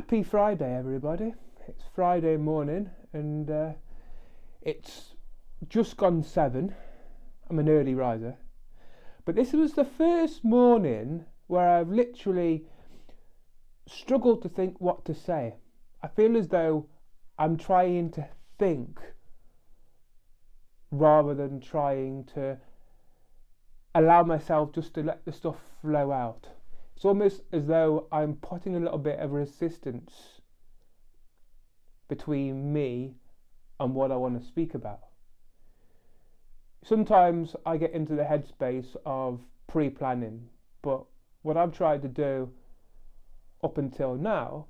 Happy Friday, everybody. It's Friday morning and it's just gone 7. I'm an early riser. But this was the first morning where I've literally struggled to think what to say. I feel as though I'm trying to think rather than trying to allow myself just to let the stuff flow out. It's almost as though I'm putting a little bit of resistance between me and what I want to speak about. Sometimes I get into the headspace of pre-planning, but what I've tried to do up until now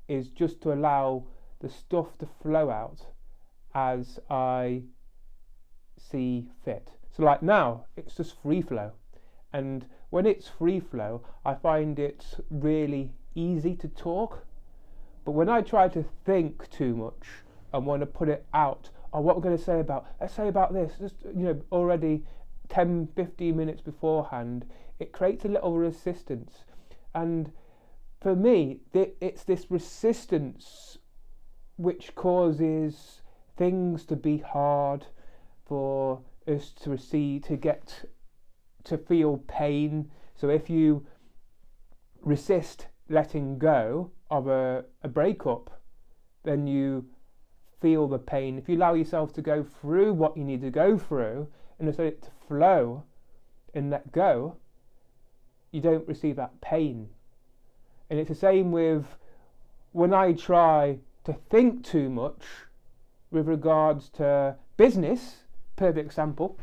is just to allow the stuff to flow out as I see fit. So like now, it's just free flow. And when it's free flow, I find it's really easy to talk. But when I try to think too much and want to put it out, what we're going to say about, let's say about this, just, already 10, 15 minutes beforehand, it creates a little resistance. And for me, it's this resistance which causes things to be hard for us to receive, to feel pain. So if you resist letting go of a breakup, then you feel the pain. If you allow yourself to go through what you need to go through and just let it to flow and let go, you don't receive that pain. And it's the same with when I try to think too much with regards to business, perfect example,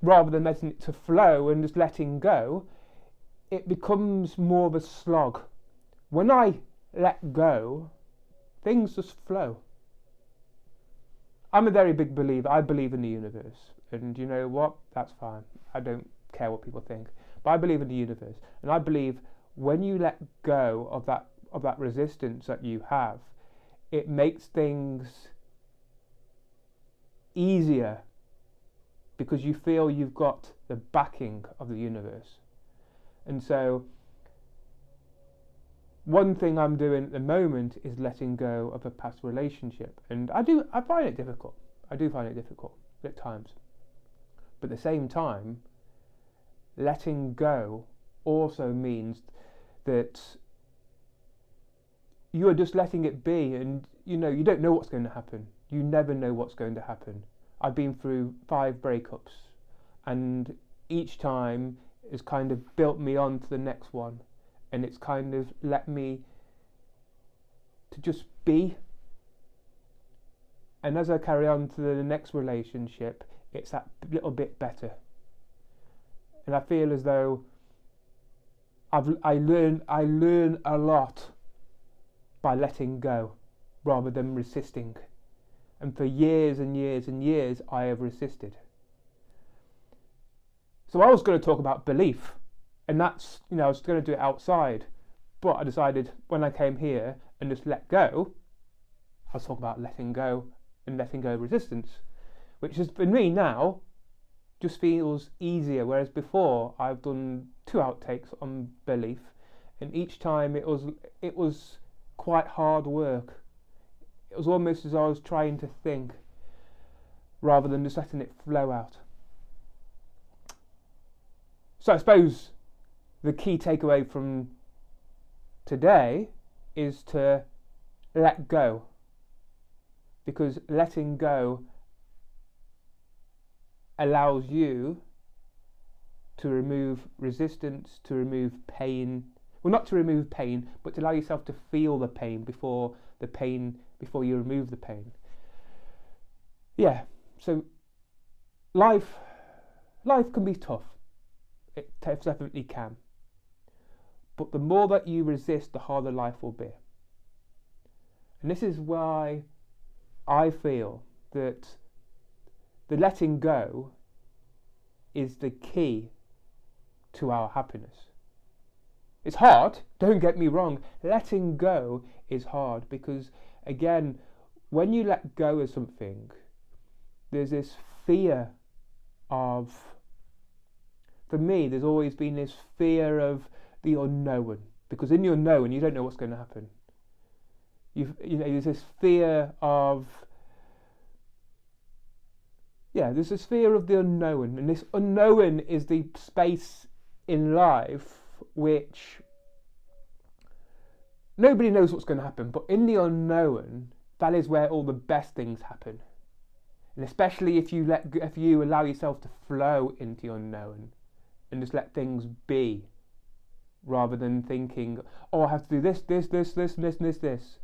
rather than letting it to flow and just letting go, it becomes more of a slog. When I let go, things just flow. I'm a very big believer. I believe in the universe. And you know what? That's fine. I don't care what people think. But I believe in the universe. And I believe when you let go of that resistance that you have, it makes things easier because you feel you've got the backing of the universe. And so one thing I'm doing at the moment is letting go of a past relationship. And I find it difficult. I do find it difficult at times. But at the same time, letting go also means that you are just letting it be, and you don't know what's going to happen. You never know what's going to happen. I've been through 5 breakups, and each time has kind of built me on to the next one, and it's kind of let me to just be. And as I carry on to the next relationship, it's that little bit better. And I feel as though I learn a lot by letting go rather than resisting. And for years and years and years, I have resisted. So I was going to talk about belief, and that's, I was going to do it outside, but I decided when I came here and just let go, I was talking about letting go and letting go of resistance, which is for me now just feels easier, whereas before I've done 2 outtakes on belief, and each time it was quite hard work. It was almost as I was trying to think rather than just letting it flow out. So I suppose the key takeaway from today is to let go, because letting go allows you to remove resistance, to remove pain. Well, not to remove pain, but to allow yourself to feel the pain before you remove the pain. Yeah, so life can be tough. It definitely can. But the more that you resist, the harder life will be. And this is why I feel that the letting go is the key to our happiness. It's hard, don't get me wrong. Letting go is hard because, again, when you let go of something, there's this fear of, for me, there's always been this fear of the unknown. because in the unknown you don't know what's going to happen. There's this fear of there's this fear of the unknown, and this unknown is the space in life which nobody knows what's going to happen, but in the unknown, that is where all the best things happen. And especially if you allow yourself to flow into the unknown and just let things be, rather than thinking, oh, I have to do this, this.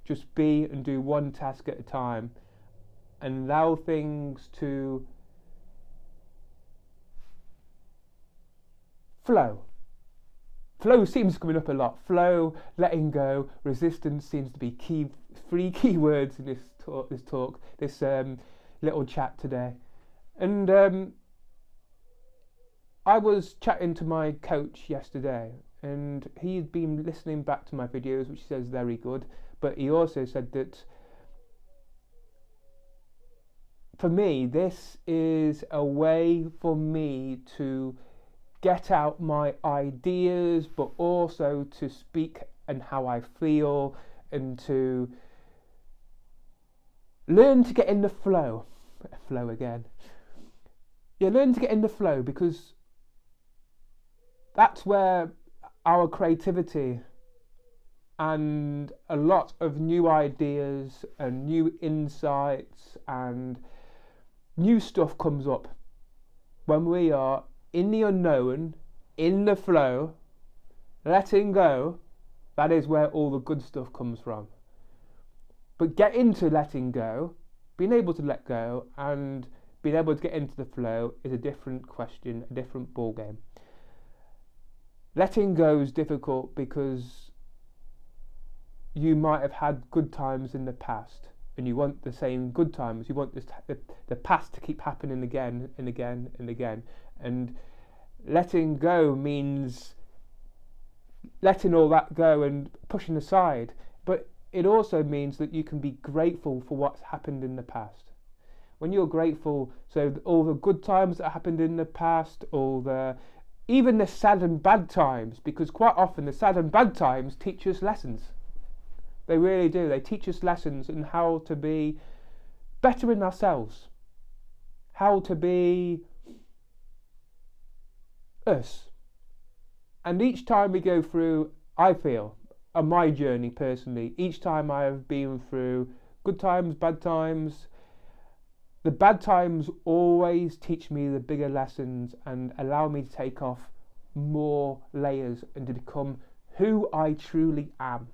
Just be and do one task at a time, and allow things to flow. Flow seems coming up a lot. Flow, letting go, resistance seems to be three key words in this little chat today. And I was chatting to my coach yesterday, and he'd been listening back to my videos, which he says very good, but he also said that for me, this is a way for me to get out my ideas, but also to speak and how I feel, and to learn to get in the flow. Flow again. Learn to get in the flow, because that's where our creativity and a lot of new ideas and new insights and new stuff comes up. When we are in the unknown, in the flow, letting go, that is where all the good stuff comes from. But get into letting go, being able to let go and being able to get into the flow is a different question, a different ball game. Letting go is difficult because you might have had good times in the past, and you want the same good times. You want the past to keep happening again and again and again. And letting go means letting all that go and pushing aside. But it also means that you can be grateful for what's happened in the past. When you're grateful, so all the good times that happened in the past, even the sad and bad times, because quite often the sad and bad times teach us lessons. They really do. They teach us lessons in how to be better in ourselves, how to be us. And each time we go through, I feel, on my journey personally, each time I have been through good times, bad times, the bad times always teach me the bigger lessons and allow me to take off more layers and to become who I truly am.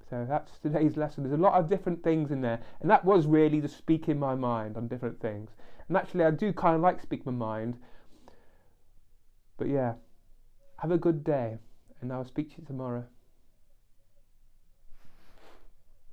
So that's today's lesson. There's a lot of different things in there, and that was really to speak in my mind on different things. And actually I do kind of like speak my mind. But have a good day, and I'll speak to you tomorrow.